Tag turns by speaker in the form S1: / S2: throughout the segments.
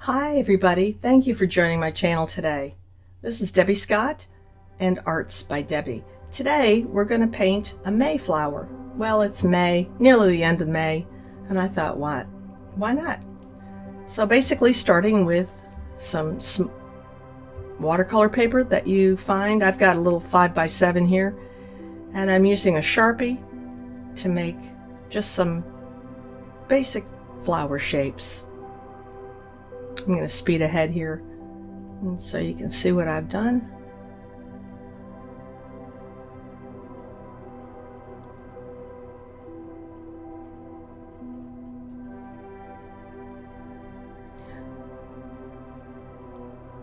S1: Hi everybody, thank you for joining my channel today. This is Debbie Scott and Arts by Debbie. Today we're going to paint a Mayflower. Well, it's May, nearly the end of May, and I thought, why not? So basically starting with some watercolor paper that you find. I've got a little 5x7 here, and I'm using a Sharpie to make just some basic flower shapes. I'm going to speed ahead here and so you can see what I've done.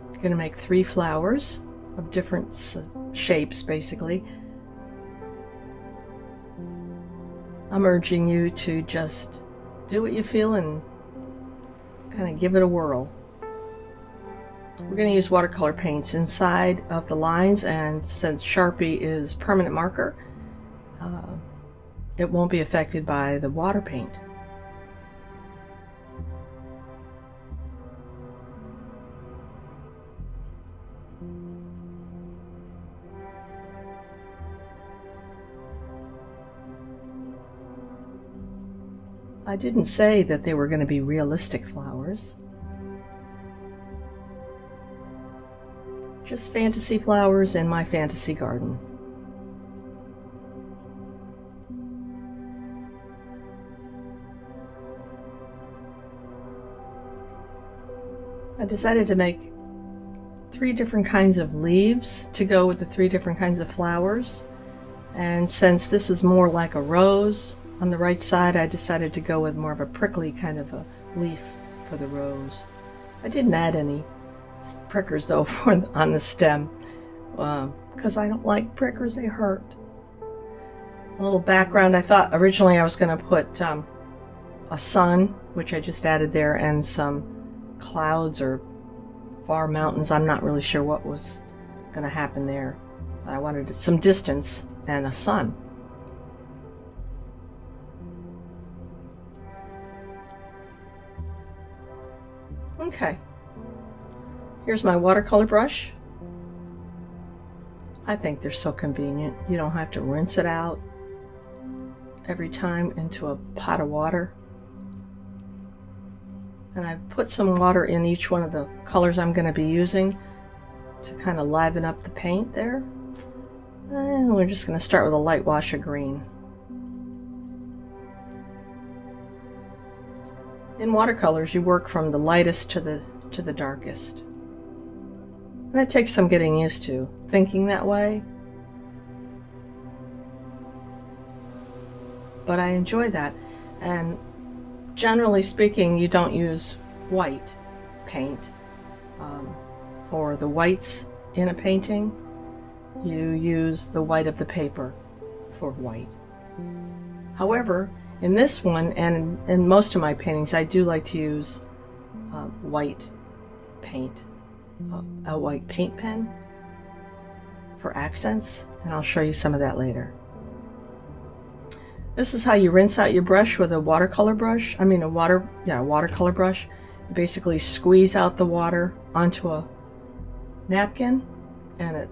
S1: I'm going to make 3 flowers of different shapes basically. I'm urging you to just do what you feel and kind of give it a whirl. We're going to use watercolor paints inside of the lines, and since Sharpie is permanent marker, it won't be affected by the water paint. I didn't say that they were going to be realistic flowers. Just fantasy flowers in my fantasy garden. I decided to make 3 different kinds of leaves to go with the 3 different kinds of flowers. And since this is more like a rose, on the right side, I decided to go with more of a prickly kind of a leaf for the rose. I didn't add any prickers though on the stem because I don't like prickers, they hurt. A little background, I thought originally I was going to put a sun, which I just added there, and some clouds or far mountains. I'm not really sure what was going to happen there. I wanted some distance and a sun. Okay, here's my watercolor brush. I think they're so convenient. You don't have to rinse it out every time into a pot of water. And I've put some water in each one of the colors I'm going to be using to kind of liven up the paint there. And we're just going to start with a light wash of green. In watercolors, you work from the lightest to the darkest. And it takes some getting used to thinking that way. But I enjoy that. And generally speaking, you don't use white paint. For the whites in a painting, you use the white of the paper for white. However, in this one, and in most of my paintings, I do like to use white paint, a white paint pen for accents, and I'll show you some of that later. This is how you rinse out your brush with a watercolor brush. I mean a watercolor brush. You basically squeeze out the water onto a napkin, and it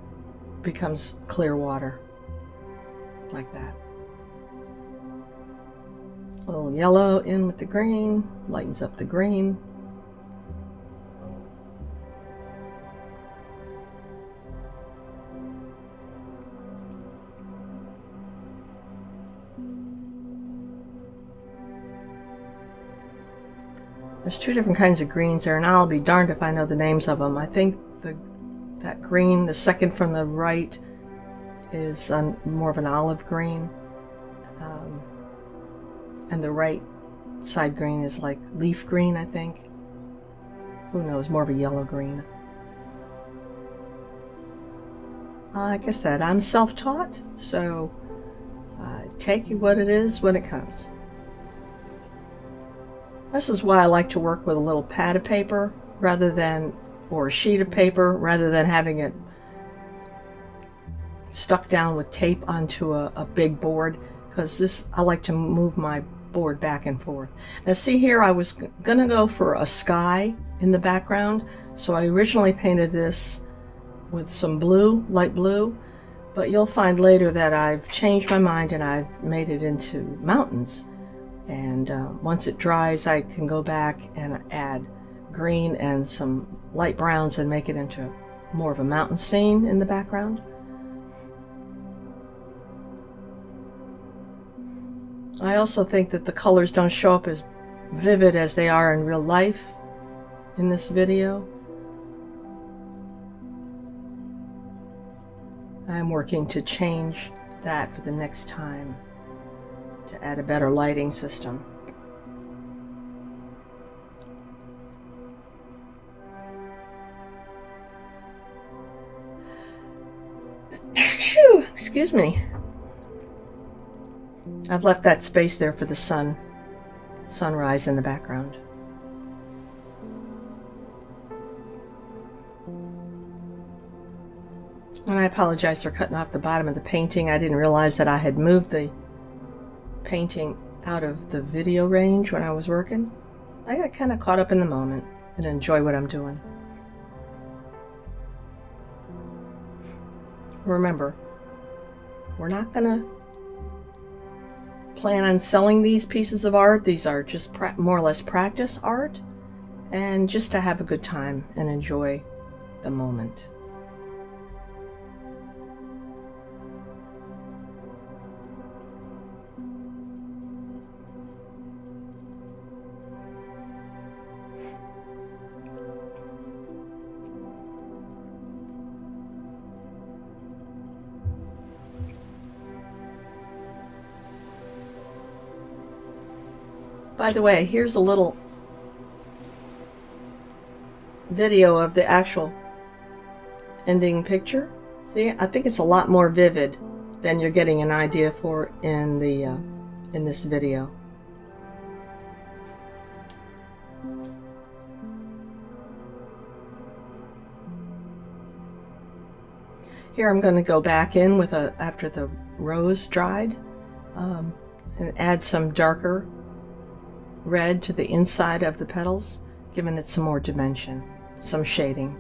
S1: becomes clear water, like that. A little yellow in with the green, lightens up the green. There's 2 different kinds of greens there, and I'll be darned if I know the names of them. I think that green, the second from the right, is more of an olive green. And the right side green is like leaf green, I think. Who knows, more of a yellow green. Like I said, I'm self-taught, so take what it is when it comes. This is why I like to work with a little pad of paper or a sheet of paper, rather than having it stuck down with tape onto a big board, because I like to move my board back and forth. Now see here, I was gonna go for a sky in the background. So I originally painted this with some blue, light blue, but you'll find later that I've changed my mind and I've made it into mountains. And once it dries, I can go back and add green and some light browns and make it into more of a mountain scene in the background. I also think that the colors don't show up as vivid as they are in real life in this video. I'm working to change that for the next time to add a better lighting system. Excuse me. I've left that space there for the sunrise in the background. And I apologize for cutting off the bottom of the painting. I didn't realize that I had moved the painting out of the video range when I was working. I got kind of caught up in the moment and enjoy what I'm doing. Remember, we're not gonna plan on selling these pieces of art. These are just more or less practice art, and just to have a good time and enjoy the moment. By the way, here's a little video of the actual ending picture. See, I think it's a lot more vivid than you're getting an idea for in the in this video. Here I'm going to go back in with after the rose dried and add some darker red to the inside of the petals, giving it some more dimension, some shading.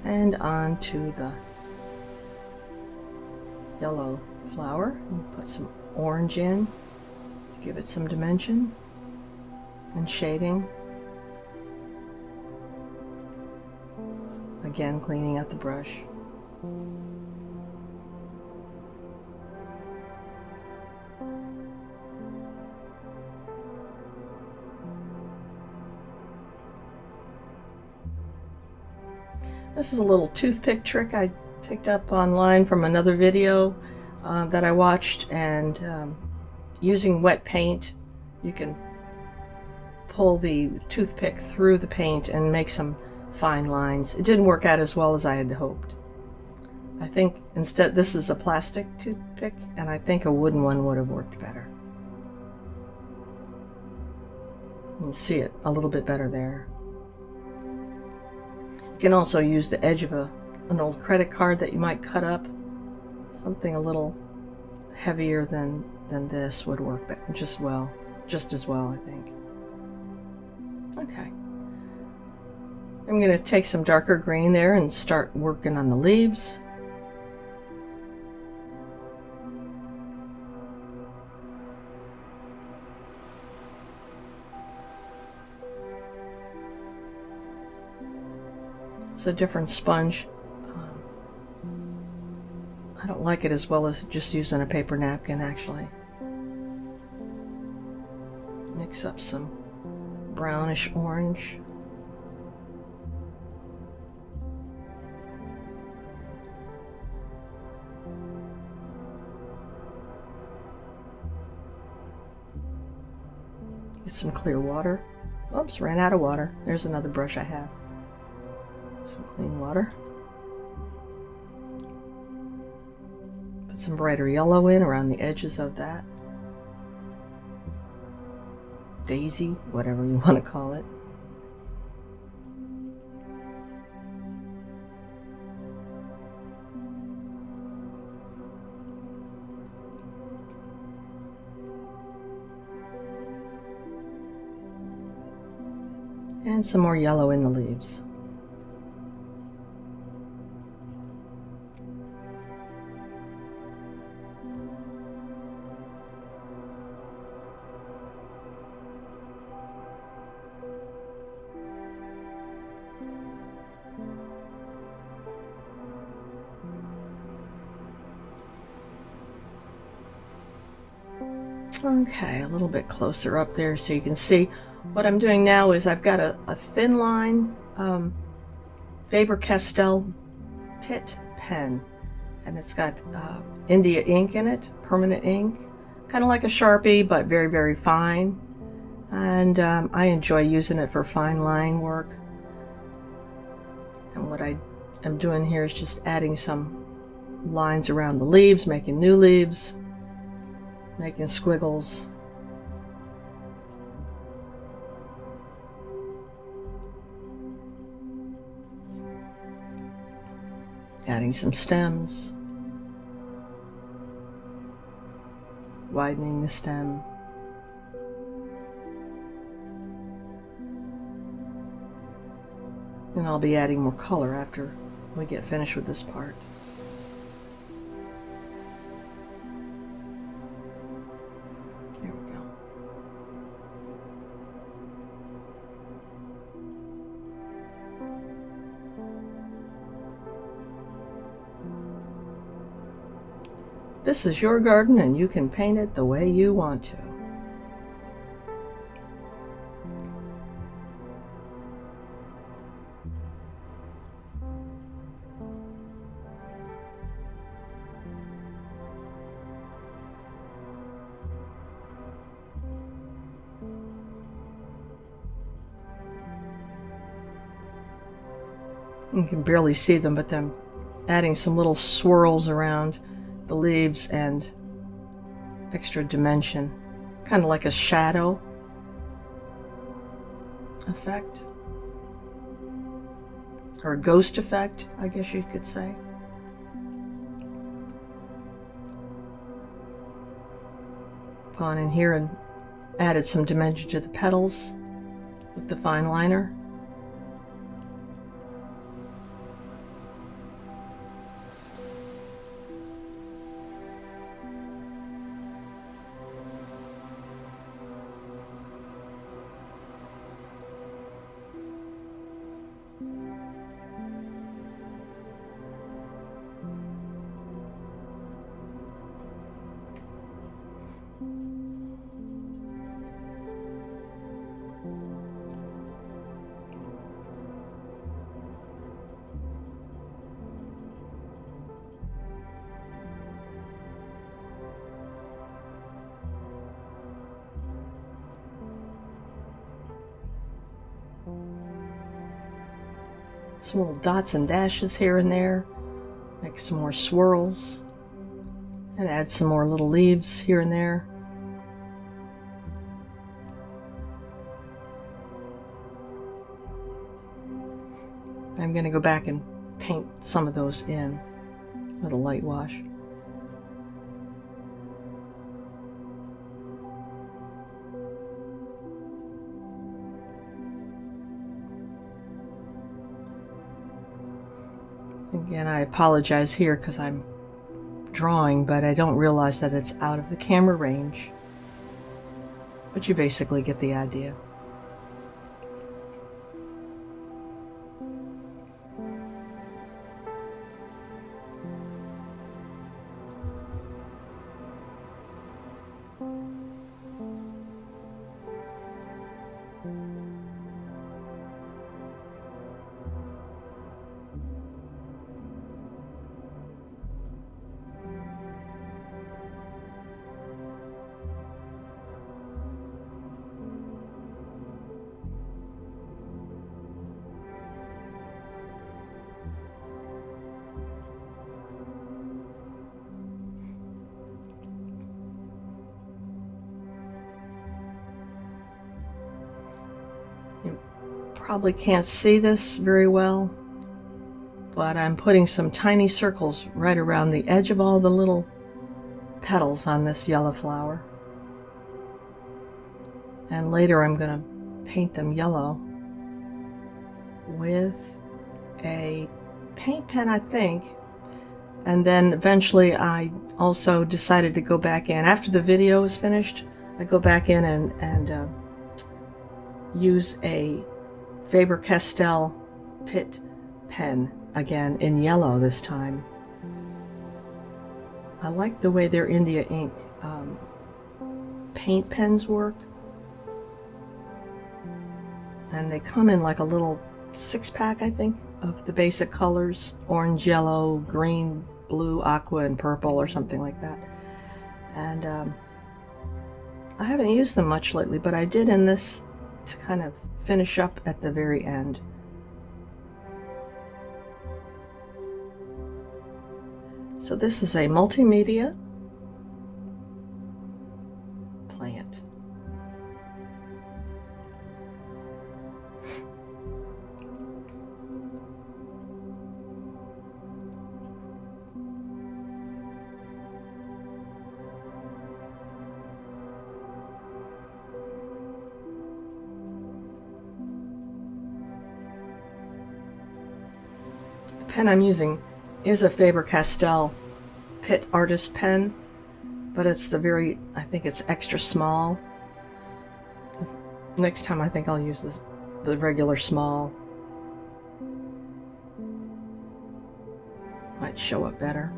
S1: And on to the yellow flower. And put some orange in to give it some dimension and shading. Again, cleaning out the brush. This is a little toothpick trick I picked up online from another video that I watched, and using wet paint you can pull the toothpick through the paint and make some fine lines. It didn't work out as well as I had hoped. I think instead this is a plastic toothpick, and I think a wooden one would have worked better. You can see it a little bit better there. You can also use the edge of an old credit card that you might cut up. Something a little heavier than this would work just as well, I think. Okay. I'm going to take some darker green there and start working on the leaves. It's a different sponge. I don't like it as well as just using a paper napkin, actually. Mix up some brownish orange. Get some clear water. Oops, ran out of water. There's another brush I have. Some clean water. Put some brighter yellow in around the edges of that. Daisy, whatever you want to call it. And some more yellow in the leaves. Okay, a little bit closer up there so you can see. What I'm doing now is I've got a thin line Faber-Castell Pitt pen, and it's got India ink in it, permanent ink, kind of like a Sharpie, but very, very fine. And I enjoy using it for fine line work. And what I am doing here is just adding some lines around the leaves, making new leaves, making squiggles. Adding some stems, widening the stem. And I'll be adding more color after we get finished with this part. There we go. This is your garden and you can paint it the way you want to. You can barely see them, but I'm adding some little swirls around the leaves and extra dimension, kind of like a shadow effect, or a ghost effect, I guess you could say. Gone in here and added some dimension to the petals with the fine liner. Some little dots and dashes here and there, make some more swirls, and add some more little leaves here and there. I'm going to go back and paint some of those in with a light wash. Again, I apologize here because I'm drawing, but I don't realize that it's out of the camera range. But you basically get the idea. probably can't see this very well, but I'm putting some tiny circles right around the edge of all the little petals on this yellow flower. And later I'm going to paint them yellow with a paint pen, I think. And then eventually I also decided to go back in. After the video was finished, I go back in and use a Faber-Castell Pitt pen again in yellow this time. I like the way their India ink paint pens work. And they come in like a little 6-pack, I think, of the basic colors: orange, yellow, green, blue, aqua, and purple, or something like that. And I haven't used them much lately, but I did in this to kind of finish up at the very end. So this is a multimedia plant. The pen I'm using is a Faber-Castell Pitt artist pen, but it's the I think it's extra small. Next time I think I'll use the regular small. Might show up better.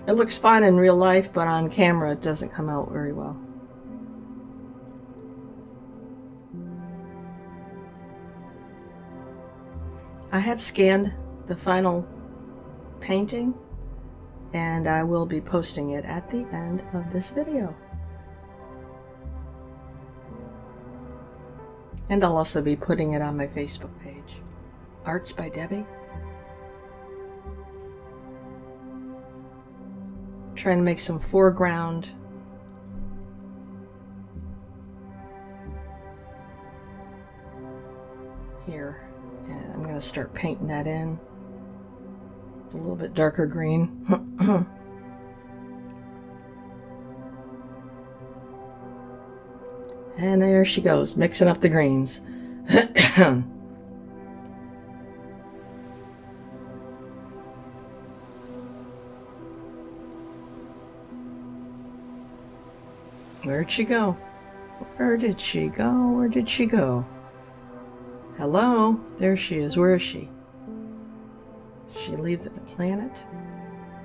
S1: It looks fine in real life, but on camera it doesn't come out very well. I have scanned the final painting, and I will be posting it at the end of this video. And I'll also be putting it on my Facebook page. Arts by Debbie. Trying to make some foreground here. And I'm going to start painting that in. A little bit darker green. And there she goes, mixing up the greens. Where'd she go? Where did she go? Where did she go? Hello? There she is. Where is she? Did she leave the planet?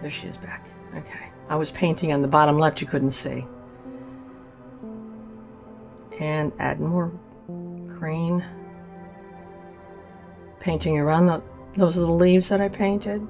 S1: There she is back. Okay. I was painting on the bottom left, you couldn't see. And add more green. Painting around those little leaves that I painted.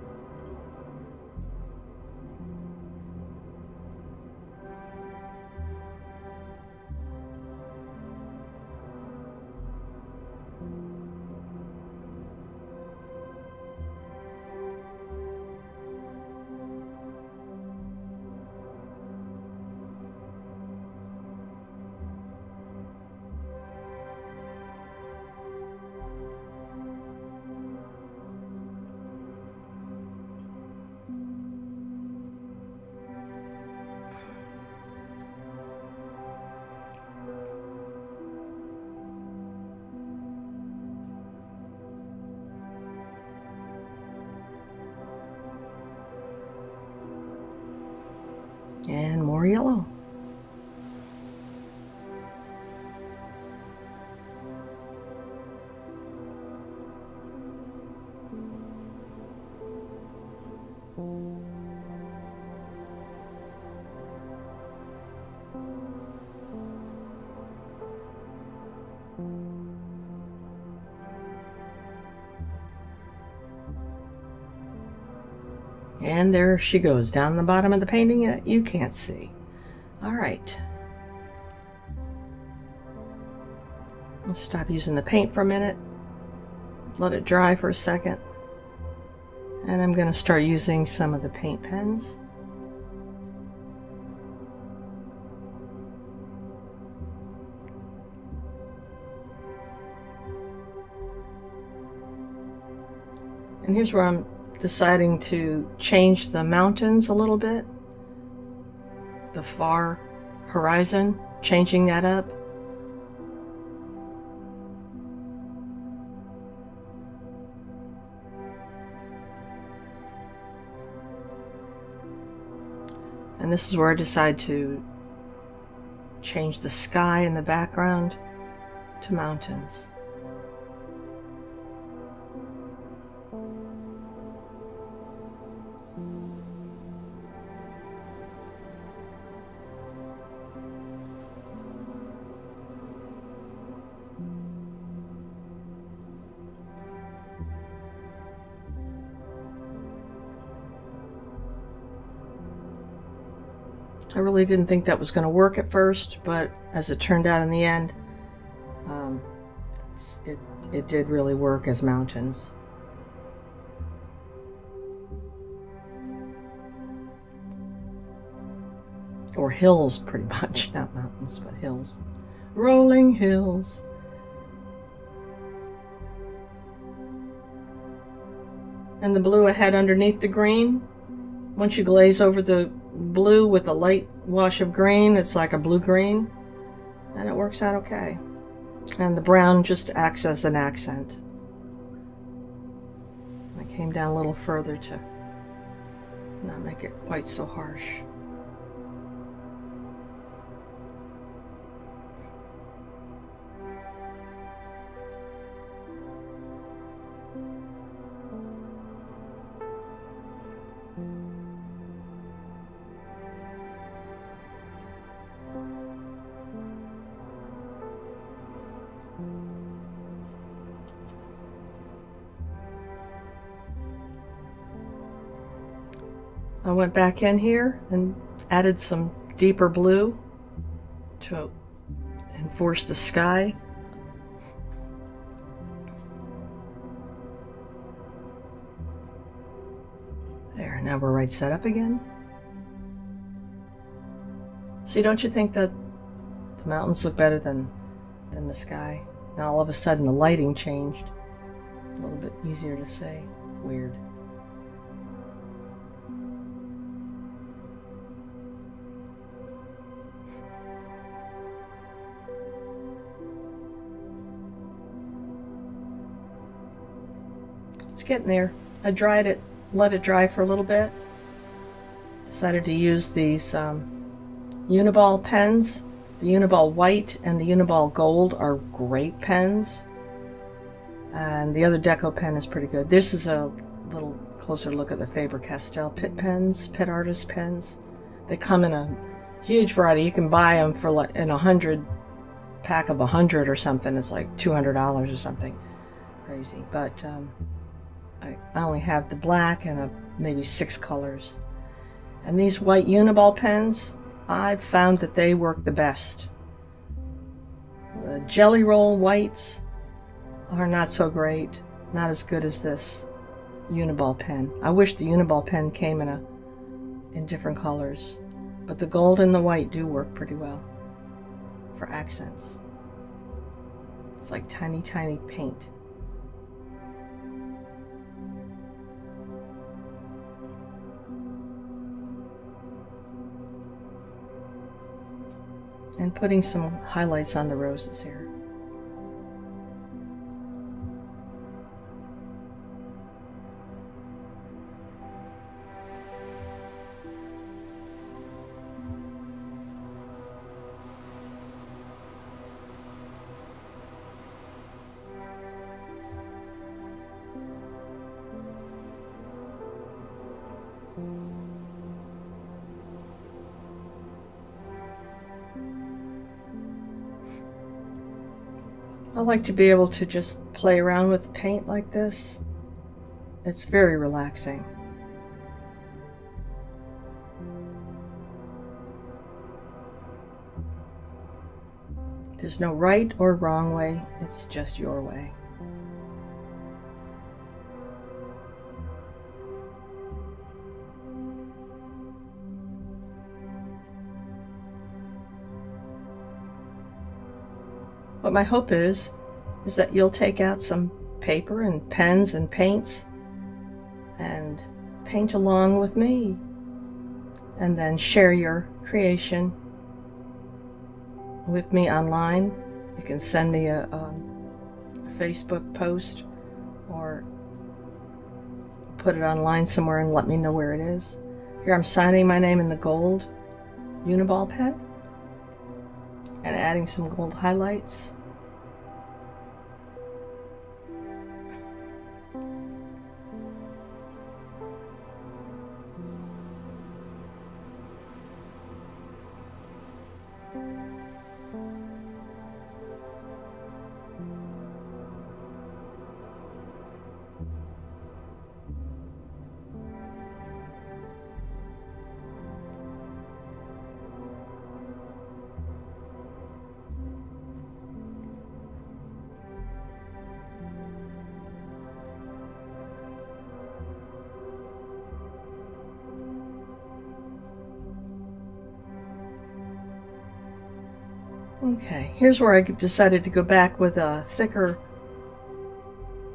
S1: And more yellow. And there she goes, down the bottom of the painting that you can't see. All right. Let's stop using the paint for a minute. Let it dry for a second. And I'm going to start using some of the paint pens. And here's where I'm deciding to change the mountains a little bit. The far horizon, changing that up. And this is where I decide to change the sky in the background to mountains. I really didn't think that was going to work at first, but as it turned out in the end, it did really work as mountains. Or hills, pretty much. Not mountains, but hills. Rolling hills. And the blue I had underneath the green. Once you glaze over the blue with a light wash of green, it's like a blue-green, and it works out okay. And the brown just acts as an accent. I came down a little further to not make it quite so harsh. I went back in here and added some deeper blue to enforce the sky. There, now we're right set up again. See, don't you think that the mountains look better than the sky? Now all of a sudden the lighting changed. A little bit easier to say. Weird. It's getting there. I dried it, let it dry for a little bit. Decided to use these Uniball pens. The Uniball White and the Uniball Gold are great pens. And the other Deco pen is pretty good. This is a little closer look at the Faber-Castell Pitt pens, Pitt Artist pens. They come in a huge variety. You can buy them for like in 100 pack of 100 or something. It's like $200 or something crazy. But I only have the black and maybe 6 colors. And these white Uniball pens, I've found that they work the best. The Jelly Roll whites are not so great, not as good as this Uniball pen. I wish the Uniball pen came in different colors, but the gold and the white do work pretty well for accents. It's like tiny, tiny paint. And putting some highlights on the roses here. I like to be able to just play around with paint like this. It's very relaxing. There's no right or wrong way, it's just your way. What my hope is that you'll take out some paper and pens and paints paint along with me, and then share your creation with me online. You can send me a Facebook post or put it online somewhere and let me know where it is. Here I'm signing my name in the gold Uniball pen and adding some gold highlights. Okay, here's where I decided to go back with a thicker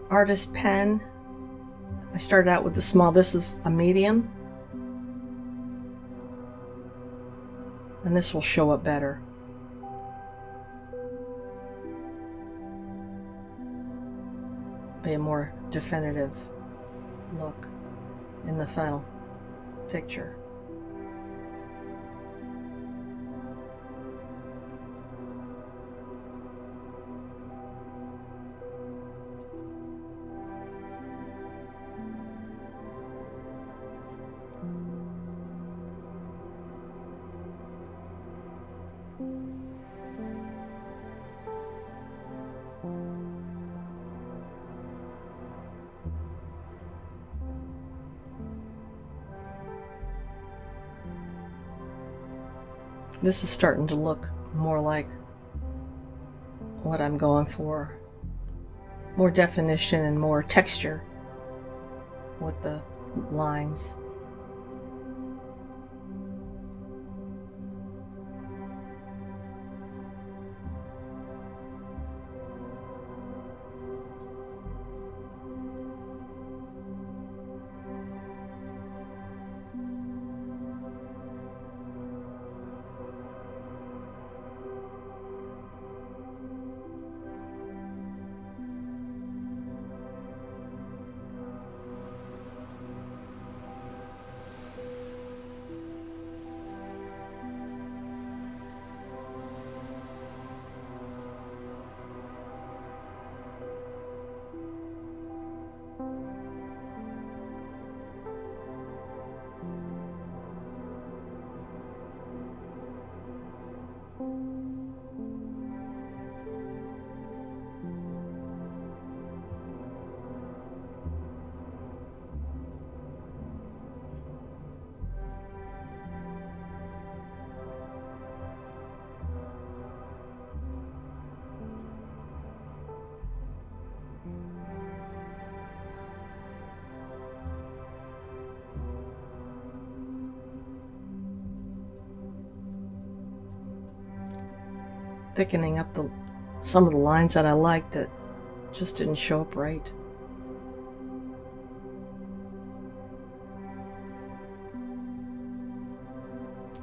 S1: artist pen. I started out with the small, this is a medium, and this will show up better. Be a more definitive look in the final picture. This is starting to look more like what I'm going for. More definition and more texture with the lines. Thickening up some of the lines that I liked that just didn't show up right.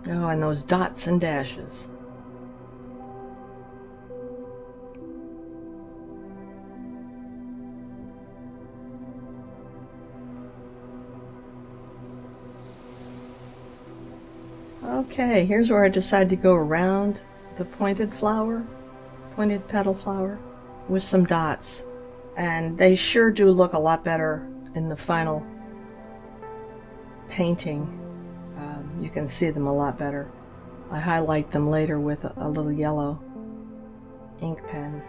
S1: Oh, and those dots and dashes. Okay, here's where I decided to go around the pointed petal flower with some dots, and they sure do look a lot better in the final painting. You can see them a lot better. I highlight them later with a little yellow ink pen.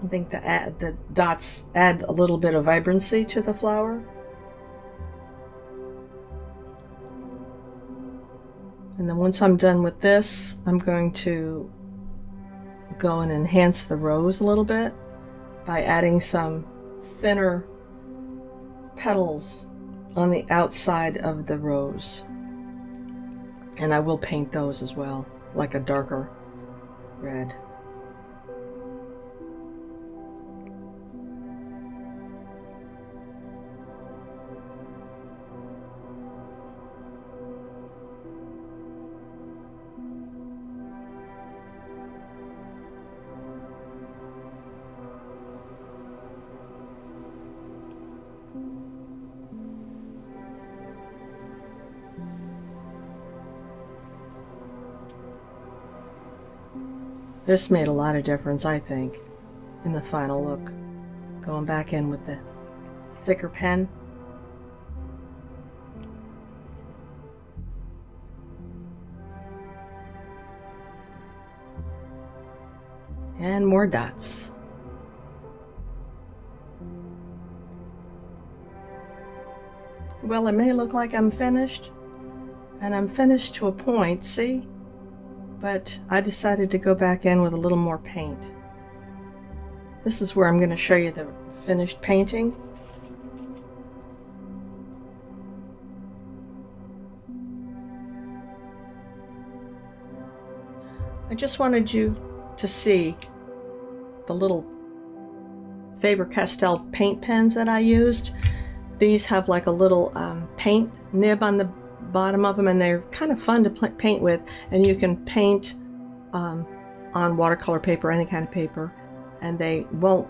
S1: I think the dots add a little bit of vibrancy to the flower. And then once I'm done with this, I'm going to go and enhance the rose a little bit by adding some thinner petals on the outside of the rose. And I will paint those as well, like a darker red. This made a lot of difference, I think, in the final look. Going back in with the thicker pen. And more dots. Well, it may look like I'm finished, and I'm finished to a point, see? But I decided to go back in with a little more paint. This is where I'm going to show you the finished painting. I just wanted you to see the little Faber-Castell paint pens that I used. These have like a little paint nib on the bottom of them, and they're kind of fun to paint with, and you can paint on watercolor paper, any kind of paper, and they won't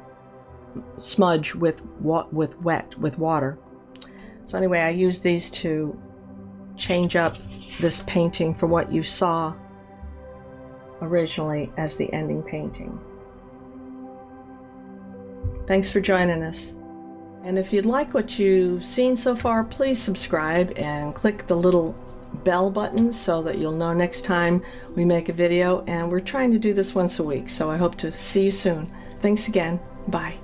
S1: smudge with water. So anyway, I use these to change up this painting for what you saw originally as the ending painting. Thanks for joining us. And if you'd like what you've seen so far, please subscribe and click the little bell button so that you'll know next time we make a video. And we're trying to do this once a week, so I hope to see you soon. Thanks again. Bye.